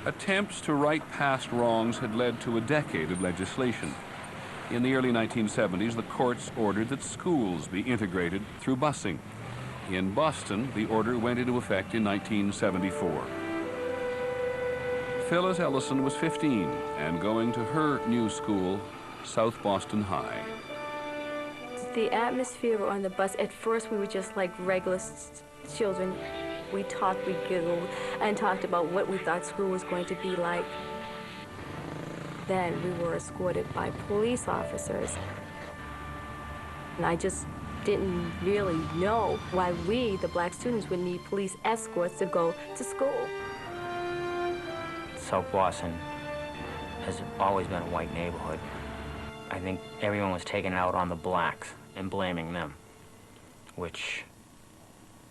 Attempts to right past wrongs had led to a decade of legislation. In the early 1970s, the courts ordered that schools be integrated through busing. In Boston, the order went into effect in 1974. Phyllis Ellison was 15 and going to her new school, South Boston High. The atmosphere on the bus, at first we were just like regular children. We talked, we giggled, and talked about what we thought school was going to be like. Then we were escorted by police officers. And I just didn't really know why we, the black students, would need police escorts to go to school. South Boston has always been a white neighborhood. I think everyone was taking it out on the blacks and blaming them, which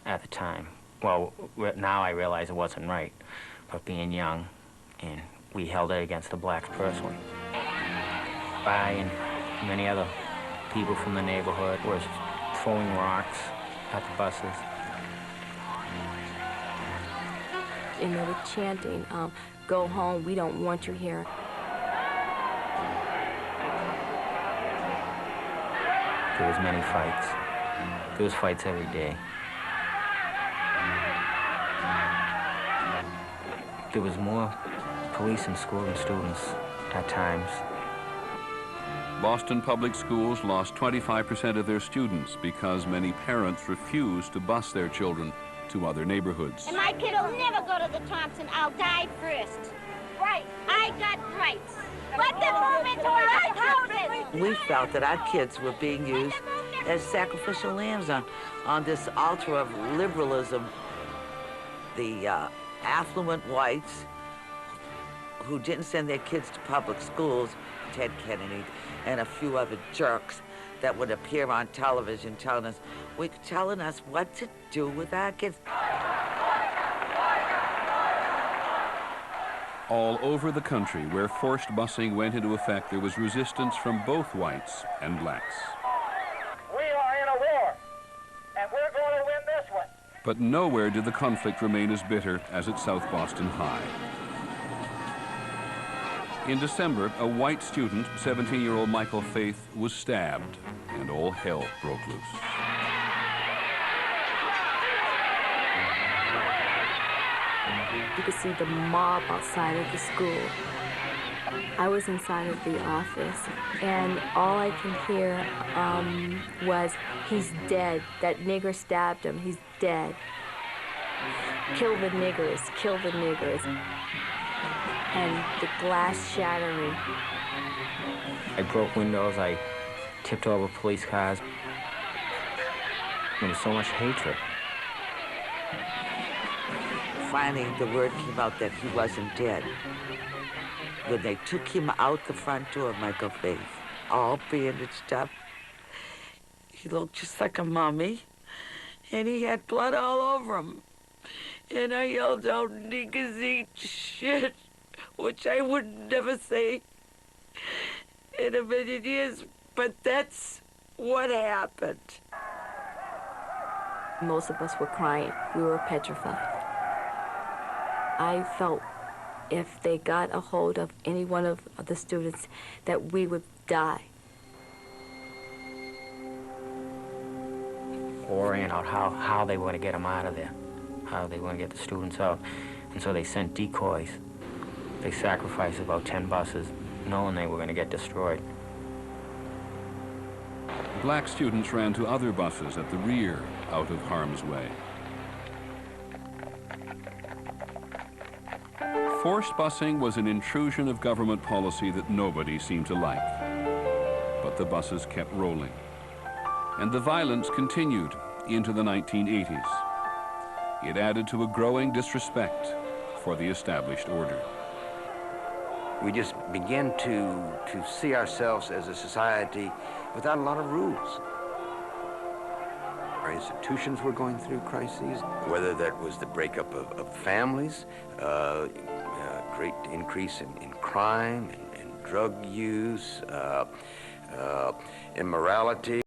at the time, well, now I realize it wasn't right, but being young, and we held it against the blacks personally. I and many other people from the neighborhood was throwing rocks at the buses. And they were chanting, "Go home, we don't want you here." There was many fights. There was fights every day. There was more police in school than students at times. Boston public schools lost 25% of their students because many parents refused to bus their children to other neighborhoods. And my kid will never go to the Thompson. I'll die first. Right. I got rights. Let them move into our right houses. We felt that our kids were being used as sacrificial lambs on this altar of liberalism. The affluent whites who didn't send their kids to public schools, Ted Kennedy and a few other jerks that would appear on television telling us what to do with our kids. All over the country where forced busing went into effect, there was resistance from both whites and blacks. We are in a war, and we're going to win this one. But nowhere did the conflict remain as bitter as at South Boston High. In December, a white student, 17-year-old Michael Faith, was stabbed, and all hell broke loose. You could see the mob outside of the school. I was inside of the office, and all I can hear was, "He's dead. That nigger stabbed him. He's dead. Kill the niggers, kill the niggers." And the glass shattering. I broke windows, I tipped over police cars. There was so much hatred. Finally, the word came out that he wasn't dead. When they took him out the front door, Michael Faith, all bandaged up, he looked just like a mummy, and he had blood all over him. And I yelled out, "Niggas eat shit," which I would never say in a million years, but that's what happened. Most of us were crying. We were petrified. I felt if they got a hold of any one of the students that we would die. Worrying out how they were going to get them out of there, how they were going to get the students out. And so they sent decoys. They sacrificed about 10 buses, knowing they were going to get destroyed. Black students ran to other buses at the rear, out of harm's way. Forced busing was an intrusion of government policy that nobody seemed to like. But the buses kept rolling. And the violence continued into the 1980s. It added to a growing disrespect for the established order. We just began to see ourselves as a society without a lot of rules. Our institutions were going through crises, whether that was the breakup of families, great increase in crime and drug use, immorality.